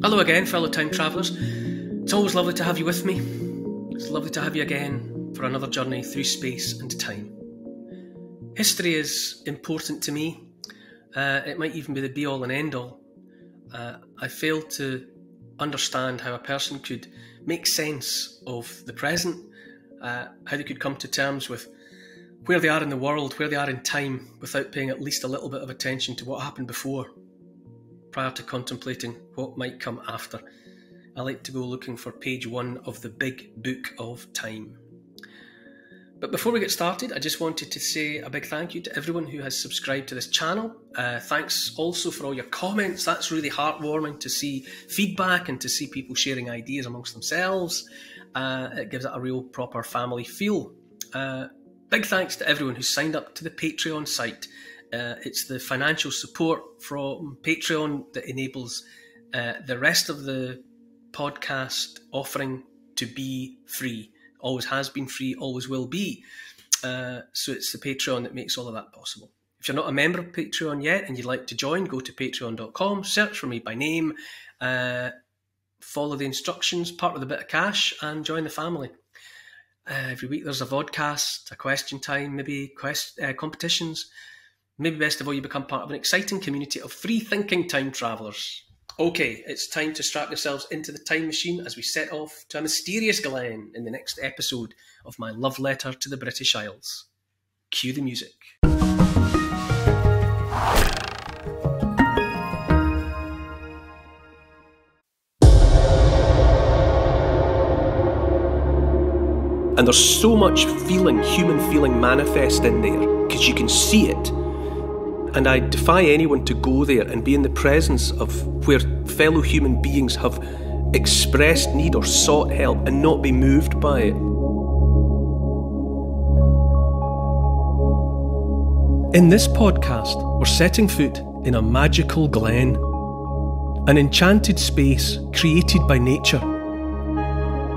Hello again, fellow time travellers. It's always lovely to have you with me. It's lovely to have you again for another journey through space and time. History is important to me. It might even be the be-all and end-all. I fail to understand how a person could make sense of the present, how they could come to terms with where they are in the world, where they are in time, without paying at least a little bit of attention to what happened before, prior to contemplating what might come after. I like to go looking for page 1 of the big book of time. But before we get started, I just wanted to say a big thank you to everyone who has subscribed to this channel. Thanks also for all your comments. That's really heartwarming to see feedback and to see people sharing ideas amongst themselves. It gives it a real proper family feel. Big thanks to everyone who's signed up to the Patreon site. It's the financial support from Patreon that enables the rest of the podcast offering to be free. Always has been free, always will be. So it's the Patreon that makes all of that possible. If you're not a member of Patreon yet and you'd like to join, go to patreon.com, search for me by name, follow the instructions, part with a bit of cash, and join the family. Every week there's a vodcast, a question time, maybe competitions. Maybe best of all, you become part of an exciting community of free-thinking time travellers. Okay, it's time to strap yourselves into the time machine as we set off to a mysterious Glen in the next episode of my love letter to the British Isles. Cue the music. And there's so much feeling, human feeling manifest in there, because you can see it. And I defy anyone to go there and be in the presence of where fellow human beings have expressed need or sought help and not be moved by it. In this podcast, we're setting foot in a magical glen, an enchanted space created by nature,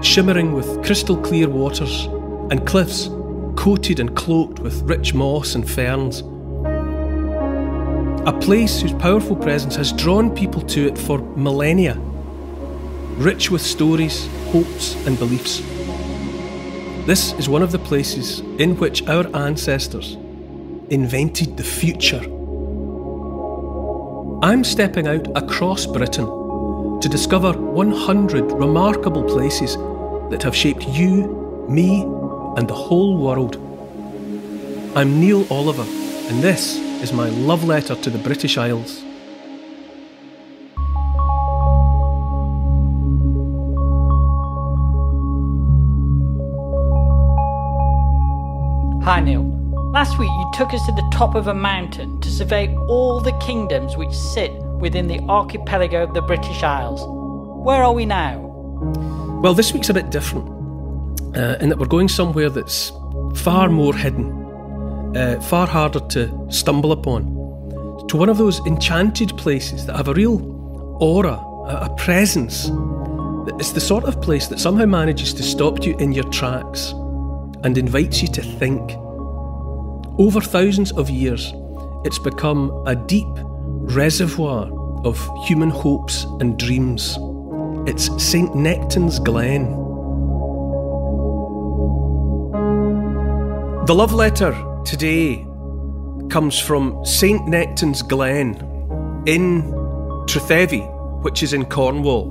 shimmering with crystal clear waters and cliffs coated and cloaked with rich moss and ferns. A place whose powerful presence has drawn people to it for millennia, rich with stories, hopes and beliefs. This is one of the places in which our ancestors invented the future. I'm stepping out across Britain to discover 100 remarkable places that have shaped you, me and the whole world. I'm Neil Oliver, and this is my love letter to the British Isles. Hi Neil. Last week you took us to the top of a mountain to survey all the kingdoms which sit within the archipelago of the British Isles. Where are we now? Well, this week's a bit different in that we're going somewhere that's far more hidden. Far harder to stumble upon, to one of those enchanted places that have a real aura, a presence. It's the sort of place that somehow manages to stop you in your tracks and invites you to think. Over thousands of years, it's become a deep reservoir of human hopes and dreams. It's St Nectan's Glen. The love letter today comes from St Nectan's Glen in Trethevy, which is in Cornwall.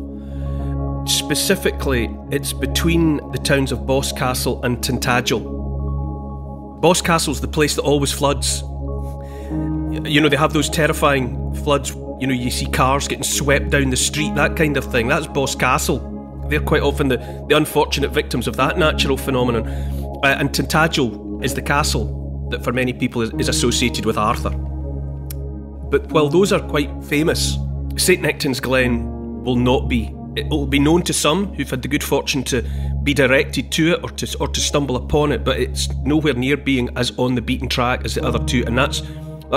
Specifically, it's between the towns of Boscastle and Tintagel. Boscastle's the place that always floods. You know, they have those terrifying floods, you know, you see cars getting swept down the street, that kind of thing. That's Boscastle. They're quite often the unfortunate victims of that natural phenomenon. And Tintagel is the castle that for many people is associated with Arthur. But while those are quite famous, St Nectan's Glen will not be. It will be known to some who've had the good fortune to be directed to it or to stumble upon it, but it's nowhere near being as on the beaten track as the other two, and that's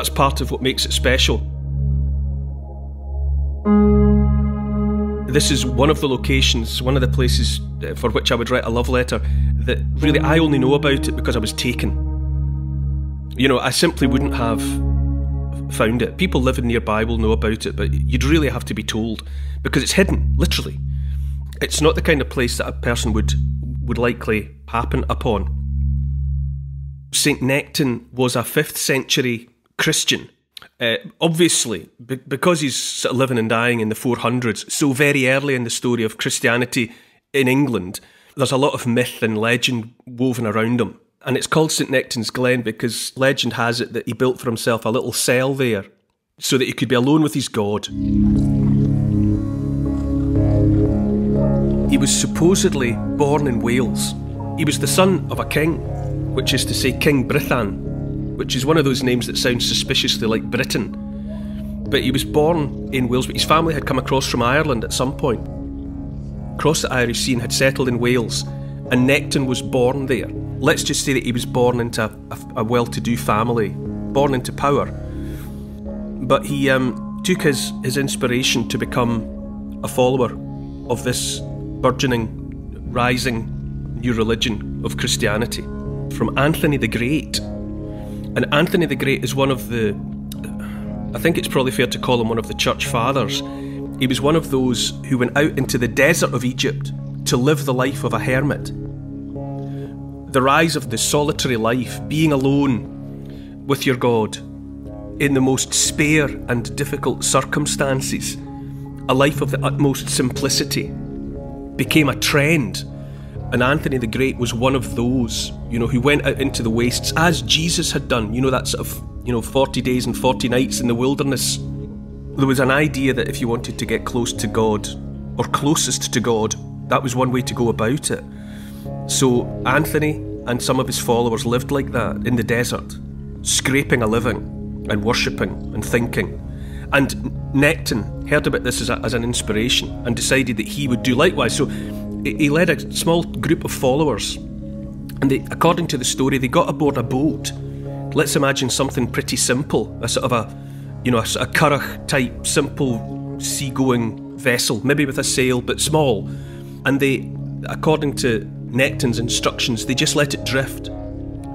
part of what makes it special. This is one of the locations, one of the places for which I would write a love letter that really I only know about it because I was taken. You know, I simply wouldn't have found it. People living nearby will know about it, but you'd really have to be told. because it's hidden, literally. It's not the kind of place that a person would likely happen upon. St Nectan was a 5th century Christian. Obviously, because he's sort of living and dying in the 400s, so very early in the story of Christianity in England, there's a lot of myth and legend woven around him. And it's called St Nectan's Glen because legend has it that he built for himself a little cell there so that he could be alone with his God. He was supposedly born in Wales. He was the son of a king, which is to say King Brithan, which is one of those names that sounds suspiciously like Britain. But he was born in Wales, but his family had come across from Ireland at some point, across the Irish Sea, and had settled in Wales, and Nectan was born there. Let's just say that he was born into a well-to-do family, born into power. But he took his inspiration to become a follower of this burgeoning, rising new religion of Christianity from Anthony the Great. And Anthony the Great is one of the, I think it's probably fair to call him one of the church fathers. He was one of those who went out into the desert of Egypt to live the life of a hermit. The rise of the solitary life, being alone with your God in the most spare and difficult circumstances, a life of the utmost simplicity, became a trend. And Anthony the Great was one of those, who went out into the wastes as Jesus had done, that sort of, 40 days and 40 nights in the wilderness. There was an idea that if you wanted to get close to God, or closest to God, that was one way to go about it. So Anthony and some of his followers lived like that in the desert, scraping a living and worshipping and thinking. And Nectan heard about this as an inspiration and decided that he would do likewise. So he led a small group of followers, and according to the story, they got aboard a boat. Let's imagine something pretty simple, a sort of a curragh type, simple seagoing vessel, maybe with a sail, but small. And they, according to Nectan's instructions, they just let it drift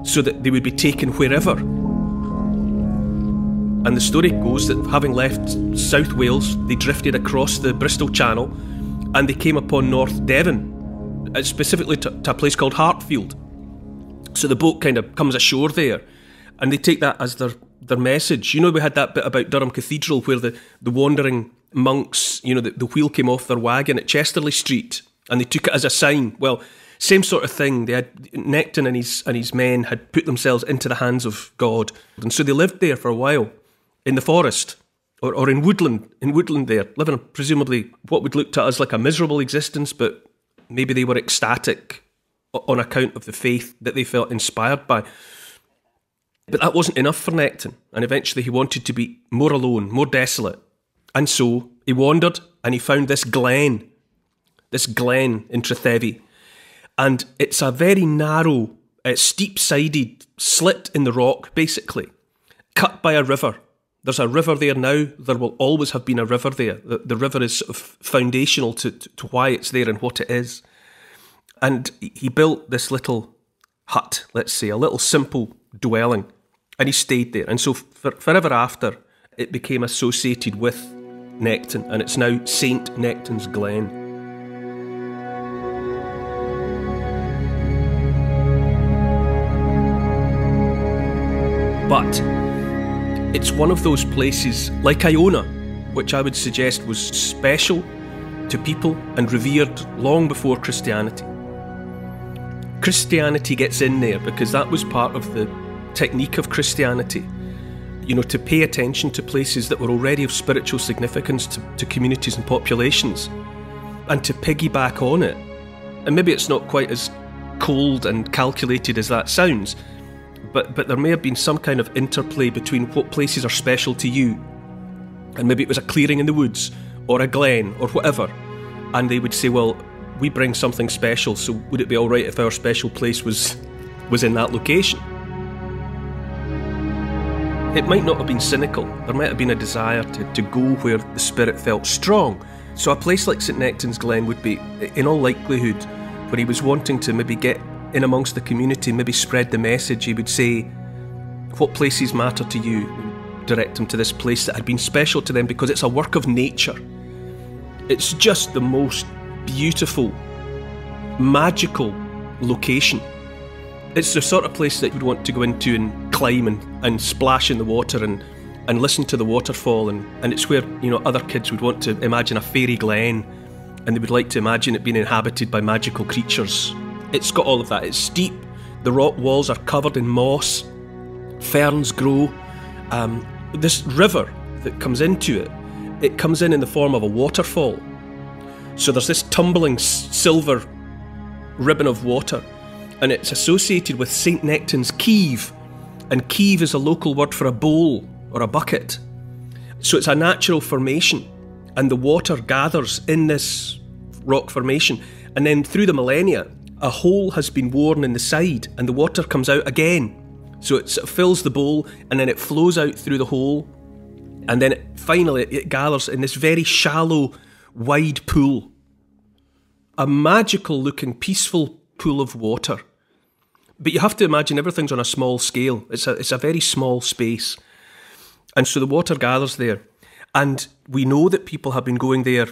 so that they would be taken wherever. And the story goes that having left South Wales, they drifted across the Bristol Channel and they came upon North Devon, specifically to a place called Hartfield. So the boat kind of comes ashore there, and they take that as their message. We had that bit about Durham Cathedral where the wandering monks, the wheel came off their wagon at Chesterley Street, and they took it as a sign. Well, same sort of thing. They had Nectan and his men had put themselves into the hands of God, and so they lived there for a while in the forest. Or in woodland there, living presumably what would look to us like a miserable existence, but maybe they were ecstatic on account of the faith that they felt inspired by. But that wasn't enough for Nectan, and eventually he wanted to be more alone, more desolate. And so he wandered and he found this glen in Trethevi. And it's a very narrow, steep-sided slit in the rock, basically, cut by a river. There's a river there now. There will always have been a river there. The river is sort of foundational to why it's there and what it is. And he built this little hut, let's say, a little simple dwelling, and he stayed there. And so forever after, it became associated with Nectan, and it's now St Nectan's Glen. But it's one of those places, like Iona, which I would suggest was special to people and revered long before Christianity. Christianity gets in there because that was part of the technique of Christianity, to pay attention to places that were already of spiritual significance to communities and populations, and to piggyback on it. And maybe it's not quite as cold and calculated as that sounds, but there may have been some kind of interplay between what places are special to you, and maybe it was a clearing in the woods, or a glen, or whatever, and they would say, well, we bring something special, so would it be alright if our special place was in that location? It might not have been cynical. There might have been a desire to go where the spirit felt strong. So a place like St Nectan's Glen would be, in all likelihood, where he was wanting to maybe get in amongst the community, maybe spread the message. He would say, what places matter to you? Direct them to this place that had been special to them because it's a work of nature. It's just the most beautiful, magical location. It's the sort of place that you'd want to go into and climb and splash in the water and listen to the waterfall, and it's where, you know, other kids would want to imagine a fairy glen, and they would like to imagine it being inhabited by magical creatures. It's got all of that. It's steep, the rock walls are covered in moss, ferns grow. This river that comes into it comes in the form of a waterfall. So there's this tumbling silver ribbon of water, and it's associated with St Nectan's Keeve, and Keeve is a local word for a bowl or a bucket. So it's a natural formation, and the water gathers in this rock formation, and then through the millennia a hole has been worn in the side and the water comes out again. So it fills the bowl and then it flows out through the hole, and then finally it gathers in this very shallow, wide pool. A magical looking, peaceful pool of water. But you have to imagine everything's on a small scale. It's a very small space. And so the water gathers there. And we know that people have been going there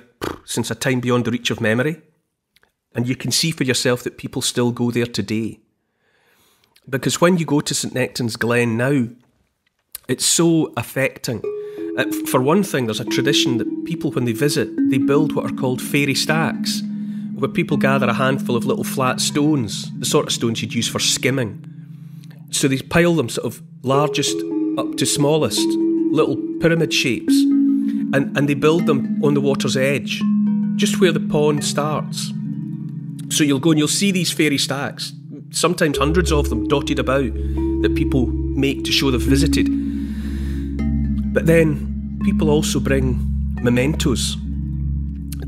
since a time beyond the reach of memory. And you can see for yourself that people still go there today. Because when you go to St Nectan's Glen now, it's so affecting. For one thing, there's a tradition that people, when they visit, they build what are called fairy stacks, where people gather a handful of little flat stones, the sort of stones you'd use for skimming. So they pile them sort of largest up to smallest, little pyramid shapes, and they build them on the water's edge, just where the pond starts. So you'll go and you'll see these fairy stacks, sometimes hundreds of them dotted about, that people make to show they've visited. But then people also bring mementos.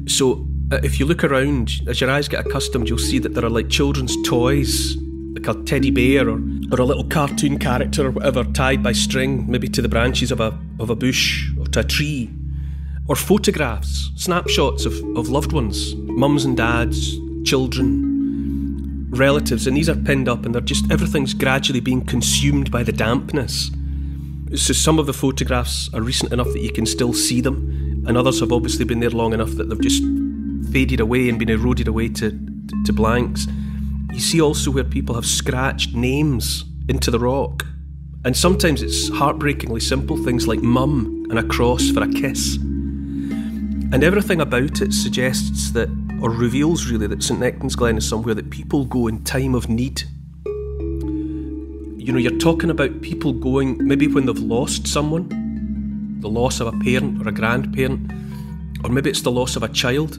So if you look around, as your eyes get accustomed, you'll see that there are like children's toys, like a teddy bear or a little cartoon character or whatever, tied by string, maybe to the branches of a bush or to a tree, or photographs, snapshots of loved ones, mums and dads, children, relatives, and these are pinned up, and everything's gradually being consumed by the dampness. So some of the photographs are recent enough that you can still see them, and others have obviously been there long enough that they've just faded away and been eroded away to blanks. You see also where people have scratched names into the rock, and sometimes it's heartbreakingly simple things like mum and a cross for a kiss. And everything about it suggests that, or reveals really, that St Nectan's Glen is somewhere that people go in time of need. You know, you're talking about people going maybe when they've lost someone, the loss of a parent or a grandparent, or maybe it's the loss of a child,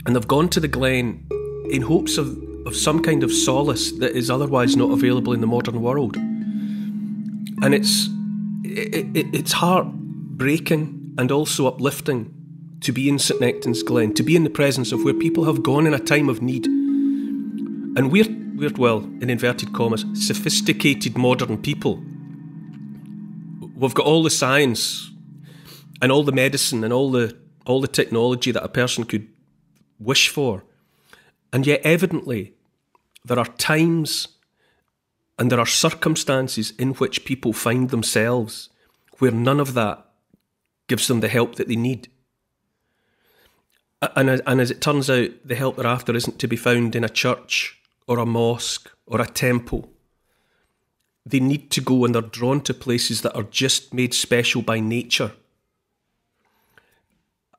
and they've gone to the Glen in hopes of some kind of solace that is otherwise not available in the modern world. And it's heartbreaking and also uplifting to be in St Nectan's Glen, to be in the presence of where people have gone in a time of need. And we're well, in inverted commas, sophisticated modern people. We've got all the science and all the medicine and all the technology that a person could wish for. And yet evidently there are times and there are circumstances in which people find themselves where none of that gives them the help that they need. And as it turns out, the help they're after isn't to be found in a church or a mosque or a temple. They need to go, and they're drawn to places that are just made special by nature.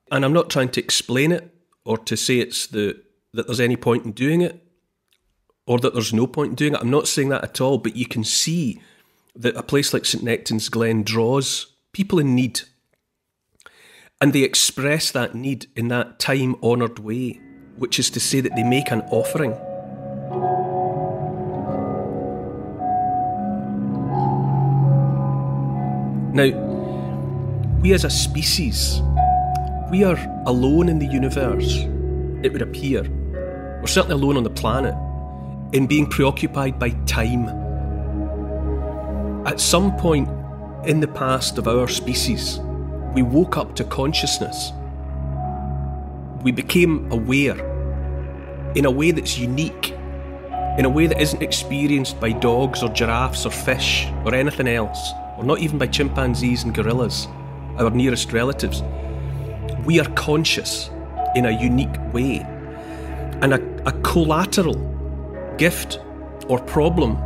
And I'm not trying to explain it or to say that there's any point in doing it or that there's no point in doing it. I'm not saying that at all, but you can see that a place like St Nectan's Glen draws people in need. And they express that need in that time-honoured way, which is to say that they make an offering. Now, we as a species, we are alone in the universe, it would appear. We're certainly alone on the planet in being preoccupied by time. At some point in the past of our species, we woke up to consciousness. We became aware in a way that's unique, in a way that isn't experienced by dogs or giraffes or fish or anything else, or not even by chimpanzees and gorillas, our nearest relatives. We are conscious in a unique way. And a collateral gift or problem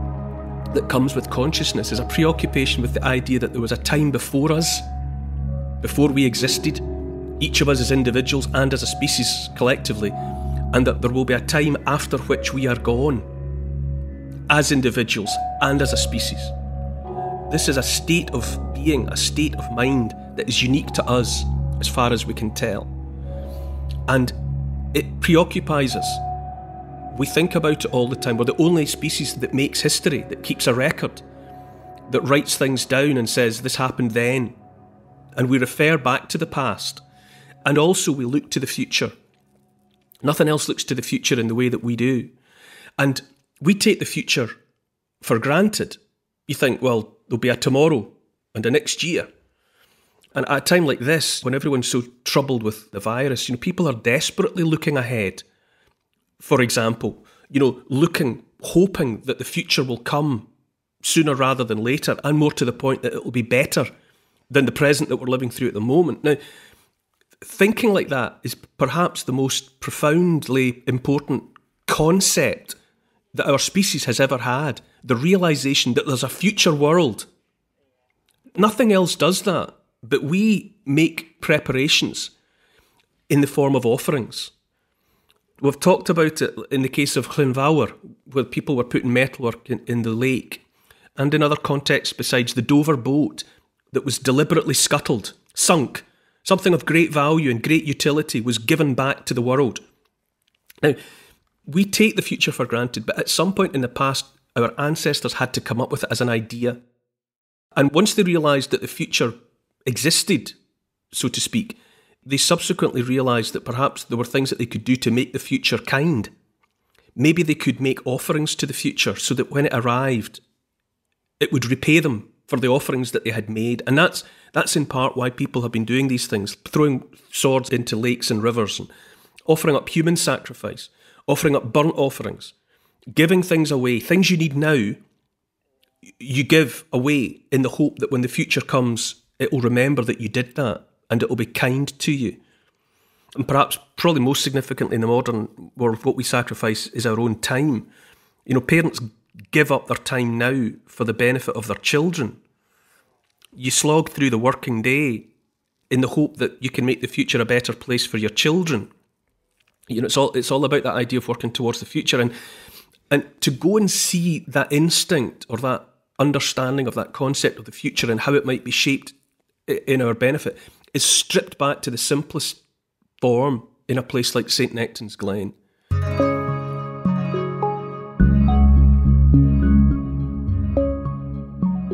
that comes with consciousness is a preoccupation with the idea that there was a time before us, before we existed, each of us as individuals and as a species collectively, and that there will be a time after which we are gone, as individuals and as a species. This is a state of being, a state of mind that is unique to us as far as we can tell. And it preoccupies us. We think about it all the time. We're the only species that makes history, that keeps a record, that writes things down and says, this happened then. And we refer back to the past. And also we look to the future. Nothing else looks to the future in the way that we do. And we take the future for granted. You think, well, there'll be a tomorrow and a next year. And at a time like this, when everyone's so troubled with the virus, people are desperately looking ahead. For example, looking, hoping that the future will come sooner rather than later, and more to the point that it will be better than the present that we're living through at the moment. Now, thinking like that is perhaps the most profoundly important concept that our species has ever had. The realisation that there's a future world. Nothing else does that, but we make preparations in the form of offerings. We've talked about it in the case of Llynfawr, where people were putting metalwork in the lake, and in other contexts besides the Dover boat that was deliberately scuttled, sunk. Something of great value and great utility was given back to the world. Now, we take the future for granted, but at some point in the past, our ancestors had to come up with it as an idea. And once they realised that the future existed, so to speak, they subsequently realised that perhaps there were things that they could do to make the future kind. Maybe they could make offerings to the future so that when it arrived, it would repay them for the offerings that they had made. And that's in part why people have been doing these things, throwing swords into lakes and rivers, and offering up human sacrifice, offering up burnt offerings, giving things away, things you need now, you give away in the hope that when the future comes, it will remember that you did that and it will be kind to you. And perhaps, probably most significantly in the modern world, what we sacrifice is our own time. Parents give up their time now for the benefit of their children. You slog through the working day in the hope that you can make the future a better place for your children. It's all about that idea of working towards the future. And to go and see that instinct or that understanding of that concept of the future and how it might be shaped in our benefit is stripped back to the simplest form in a place like St Nectan's Glen.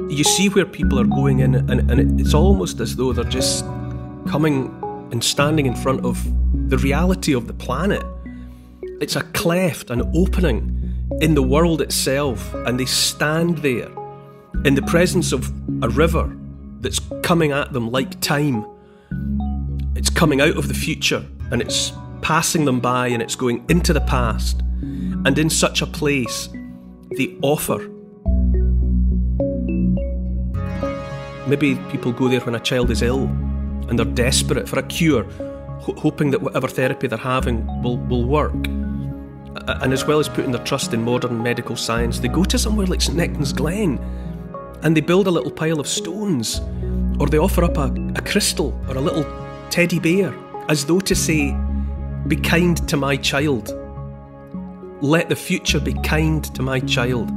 You see where people are going in, and it's almost as though they're just coming and standing in front of the reality of the planet. It's a cleft, an opening in the world itself, and they stand there in the presence of a river that's coming at them like time. It's coming out of the future, and it's passing them by, and it's going into the past. And in such a place, they offer. Maybe people go there when a child is ill, and they're desperate for a cure, hoping that whatever therapy they're having will work. And as well as putting their trust in modern medical science, they go to somewhere like St Nectan's Glen, and they build a little pile of stones, or they offer up a crystal or a little teddy bear, as though to say, be kind to my child. Let the future be kind to my child.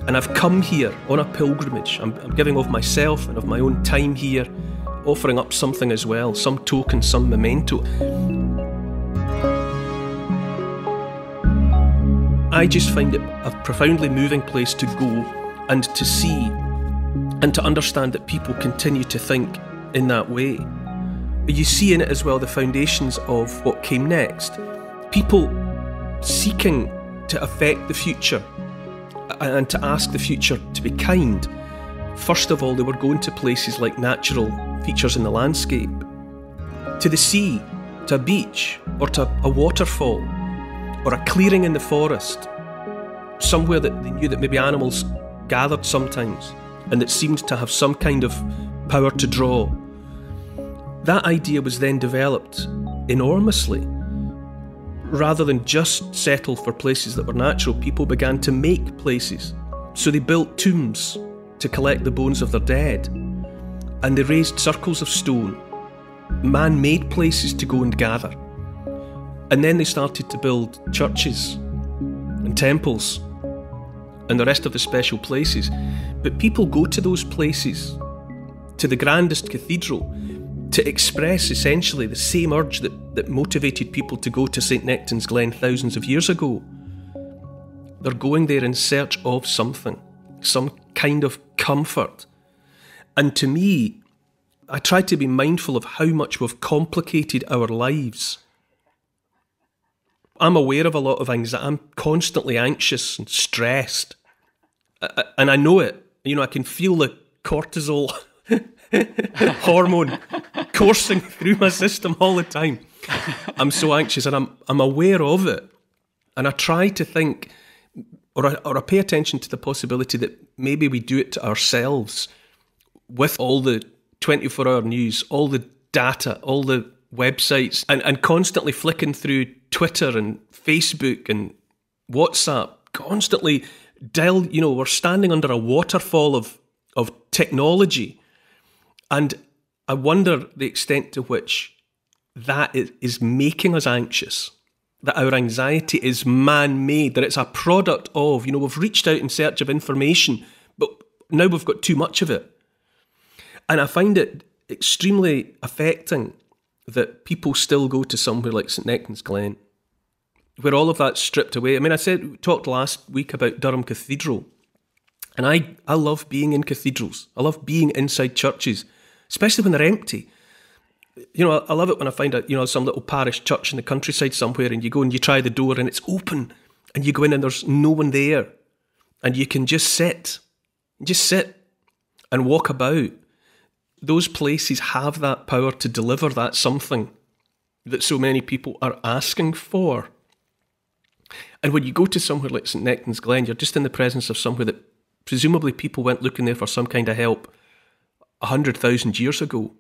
And I've come here on a pilgrimage. I'm giving of myself and of my own time here, offering up something as well, some token, some memento. I just find it a profoundly moving place to go and to see and to understand that people continue to think in that way. You see in it as well the foundations of what came next. People seeking to affect the future and to ask the future to be kind. First of all, they were going to places like natural features in the landscape, to the sea, to a beach, or to a waterfall, or a clearing in the forest, somewhere that they knew that maybe animals gathered sometimes, and that seemed to have some kind of power to draw. That idea was then developed enormously, rather than just settle for places that were natural, people began to make places. So they built tombs to collect the bones of their dead, and they raised circles of stone, man-made places to go and gather. And then they started to build churches and temples and the rest of the special places. But people go to those places, to the grandest cathedral, to express essentially the same urge that motivated people to go to St Nectan's Glen thousands of years ago. They're going there in search of something, some kind of comfort. And to me, I try to be mindful of how much we've complicated our lives. I'm aware of a lot of anxiety. I'm constantly anxious and stressed. And I know it. You know, I can feel the cortisol hormone coursing through my system all the time. I'm so anxious, and I'm aware of it. And I try to think, or I pay attention to the possibility that maybe we do it to ourselves with all the 24-hour news, all the data, all the websites, and constantly flicking through Twitter and Facebook and WhatsApp, constantly we're standing under a waterfall of technology. And I wonder the extent to which that is making us anxious, that our anxiety is man-made, that it's a product of, we've reached out in search of information, but now we've got too much of it. And I find it extremely affecting that people still go to somewhere like St Nectan's Glen, where all of that's stripped away. I mean, we talked last week about Durham Cathedral, and I love being in cathedrals. I love being inside churches, especially when they're empty. I love it when I find some little parish church in the countryside somewhere, and you go and you try the door and it's open, and you go in and there's no one there, and you can just sit and walk about. Those places have that power to deliver that something that so many people are asking for. And when you go to somewhere like St Nectan's Glen, you're just in the presence of somewhere that presumably people went looking there for some kind of help 100,000 years ago.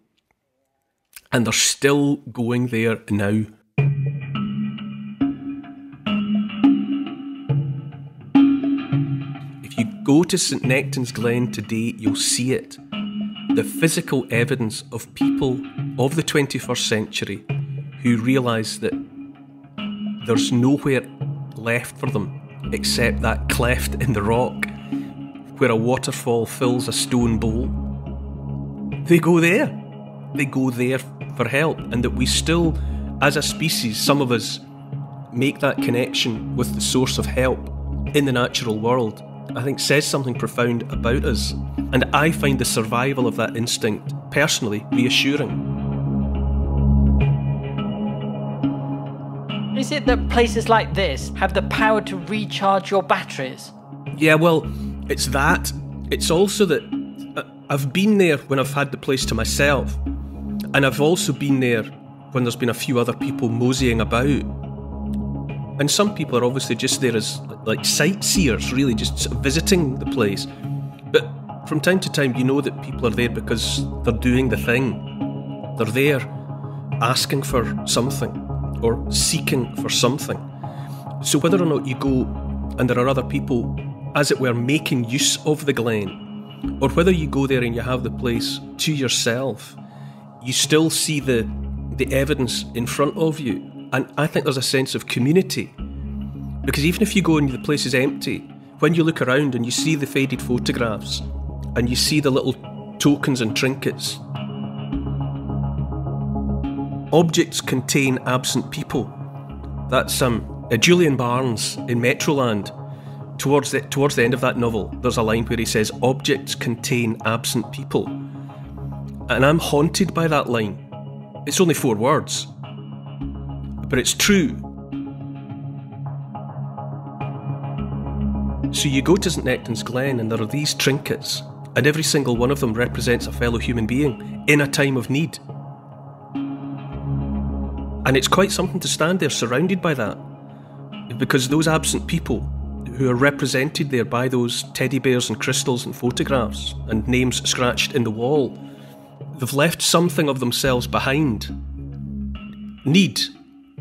And they're still going there now. If you go to St Nectan's Glen today, you'll see it. The physical evidence of people of the 21st century who realise that there's nowhere left for them except that cleft in the rock where a waterfall fills a stone bowl. They go there. They go there for help, and that we still, as a species, some of us, make that connection with the source of help in the natural world, I think says something profound about us. And I find the survival of that instinct, personally, reassuring. Is it that places like this have the power to recharge your batteries? Yeah, well, it's that. It's also that I've been there when I've had the place to myself. And I've also been there when there's been a few other people moseying about. And some people are obviously just there as like sightseers, really, just visiting the place. But from time to time, you know that people are there because they're doing the thing. They're there asking for something or seeking for something. So whether or not you go and there are other people, as it were, making use of the Glen, or whether you go there and you have the place to yourself, you still see the evidence in front of you. And I think there's a sense of community. Because even if you go and the place is empty, when you look around and you see the faded photographs and you see the little tokens and trinkets, objects contain absent people. That's Julian Barnes in Metroland. Towards the end of that novel, there's a line where he says, "Objects contain absent people." And I'm haunted by that line. It's only 4 words, but it's true. So you go to St Nectan's Glen and there are these trinkets, and every single one of them represents a fellow human being in a time of need. And it's quite something to stand there surrounded by that, because those absent people who are represented there by those teddy bears and crystals and photographs and names scratched in the wall, they've left something of themselves behind. Need,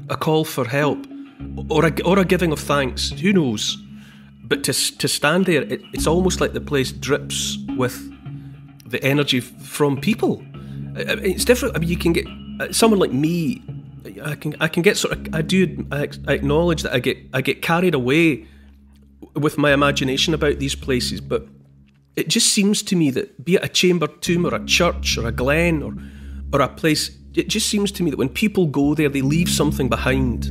a call for help, or a giving of thanks, who knows? But to stand there, it's almost like the place drips with the energy from people. It's different. I mean, you can get someone like me. I can get sort of. I acknowledge that I get carried away with my imagination about these places, but it just seems to me that, be it a chamber tomb or a church or a glen or a place, it just seems to me that when people go there, they leave something behind.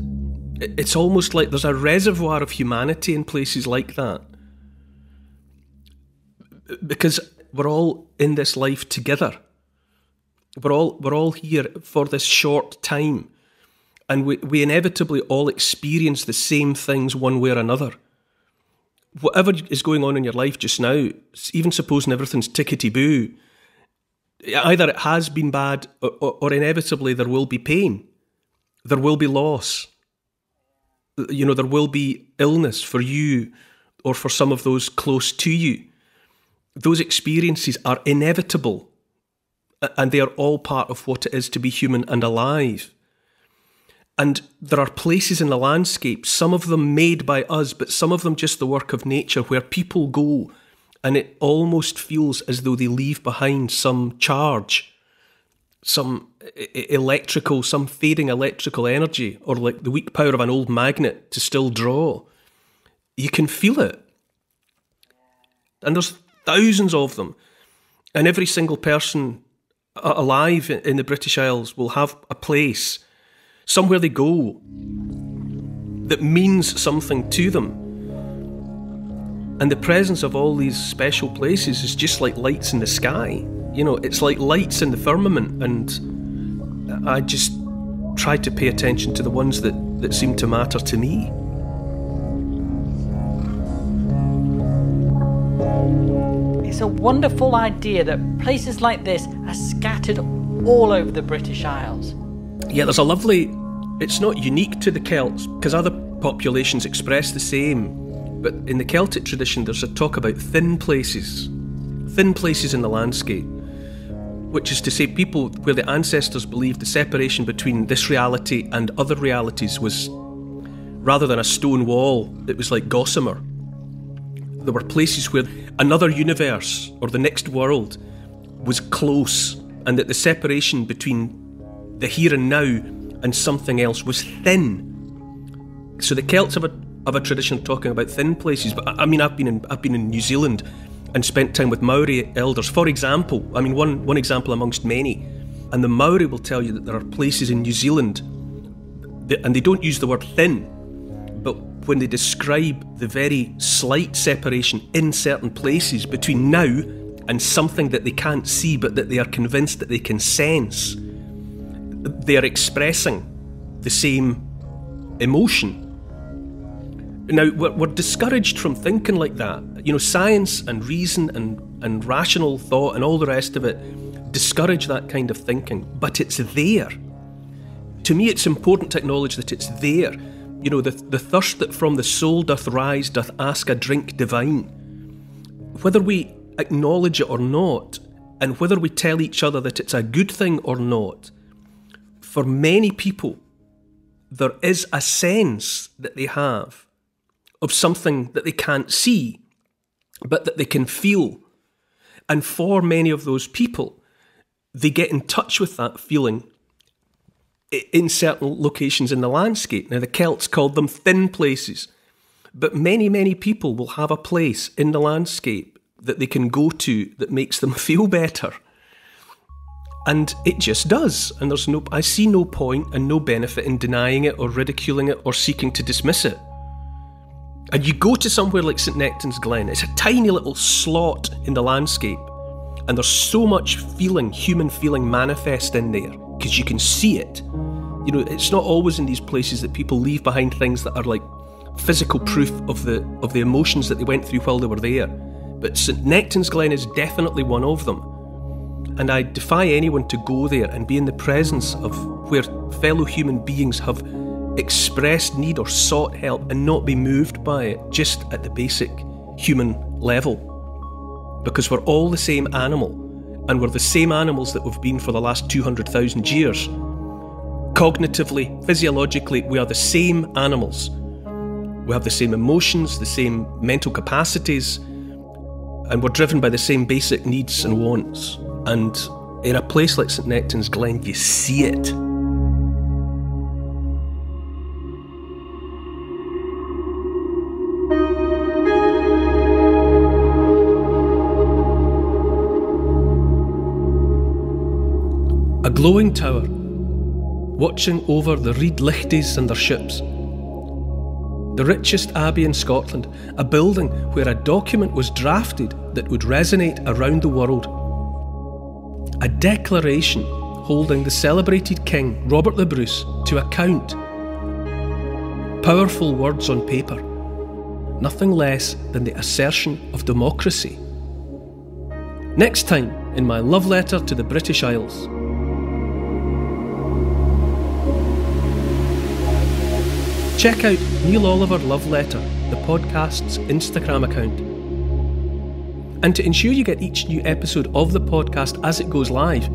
It's almost like there's a reservoir of humanity in places like that. Because we're all in this life together. We're all here for this short time. And we inevitably all experience the same things one way or another. Whatever is going on in your life just now, even supposing everything's tickety-boo, either it has been bad or inevitably there will be pain. There will be loss. You know, there will be illness for you or for some of those close to you. Those experiences are inevitable, and they are all part of what it is to be human and alive. And there are places in the landscape, some of them made by us, but some of them just the work of nature, where people go and it almost feels as though they leave behind some charge, some some fading electrical energy, or like the weak power of an old magnet to still draw. You can feel it. And there's thousands of them. And every single person alive in the British Isles will have a place, somewhere they go, that means something to them. And the presence of all these special places is just like lights in the sky. You know, it's like lights in the firmament, and I just try to pay attention to the ones that seem to matter to me. It's a wonderful idea that places like this are scattered all over the British Isles. Yeah, there's a lovely... It's not unique to the Celts, because other populations express the same. But in the Celtic tradition, there's a talk about thin places in the landscape, which is to say people where the ancestors believed the separation between this reality and other realities was, rather than a stone wall, it was like gossamer. There were places where another universe, or the next world, was close, and that the separation between the here and now and something else was thin. So the Celts have a tradition of talking about thin places, but I mean, I've been in New Zealand and spent time with Maori elders. For example, I mean, one example amongst many, and the Maori will tell you that there are places in New Zealand, and they don't use the word thin, but when they describe the very slight separation in certain places between now and something that they can't see but that they are convinced that they can sense, they are expressing the same emotion. Now, we're discouraged from thinking like that. You know, science and reason and rational thought and all the rest of it discourage that kind of thinking, but it's there. To me, it's important to acknowledge that it's there. You know, the thirst that from the soul doth rise doth ask a drink divine. Whether we acknowledge it or not, and whether we tell each other that it's a good thing or not, for many people, there is a sense that they have of something that they can't see, but that they can feel. And for many of those people, they get in touch with that feeling in certain locations in the landscape. Now, the Celts called them thin places, but many, many people will have a place in the landscape that they can go to that makes them feel better. And it just does. And I see no point and no benefit in denying it or ridiculing it or seeking to dismiss it. And you go to somewhere like St Nectan's Glen, it's a tiny little slot in the landscape, and there's so much feeling, human feeling manifest in there, because you can see it. You know, it's not always in these places that people leave behind things that are like physical proof of the emotions that they went through while they were there. But St Nectan's Glen is definitely one of them. And I defy anyone to go there and be in the presence of where fellow human beings have expressed need or sought help and not be moved by it just at the basic human level. Because we're all the same animal, and we're the same animals that we've been for the last 200,000 years. Cognitively, physiologically, we are the same animals. We have the same emotions, the same mental capacities, and we're driven by the same basic needs and wants. And in a place like St Nectan's Glen, you see it. A glowing tower, watching over the reed lichties and their ships. The richest abbey in Scotland, a building where a document was drafted that would resonate around the world. A declaration holding the celebrated King Robert the Bruce to account. Powerful words on paper, nothing less than the assertion of democracy. Next time in my love letter to the British Isles. Check out Neil Oliver Love Letter, the podcast's Instagram account. And to ensure you get each new episode of the podcast as it goes live,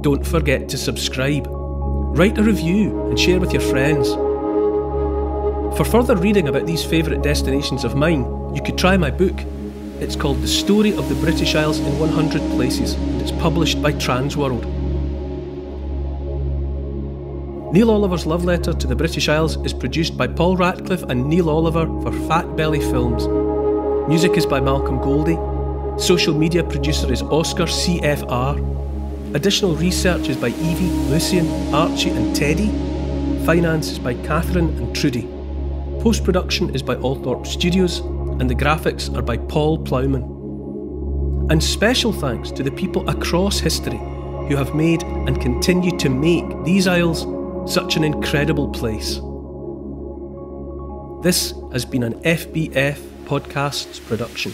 don't forget to subscribe, write a review and share with your friends. For further reading about these favourite destinations of mine, you could try my book. It's called The Story of the British Isles in 100 Places, and it's published by Transworld. Neil Oliver's Love Letter to the British Isles is produced by Paul Ratcliffe and Neil Oliver for Fat Belly Films. Music is by Malcolm Goldie. Social media producer is Oscar CFR. Additional research is by Evie, Lucian, Archie and Teddy. Finance is by Catherine and Trudy. Post-production is by Althorpe Studios, and the graphics are by Paul Plowman. And special thanks to the people across history who have made and continue to make these isles such an incredible place. This has been an FBF Podcasts production.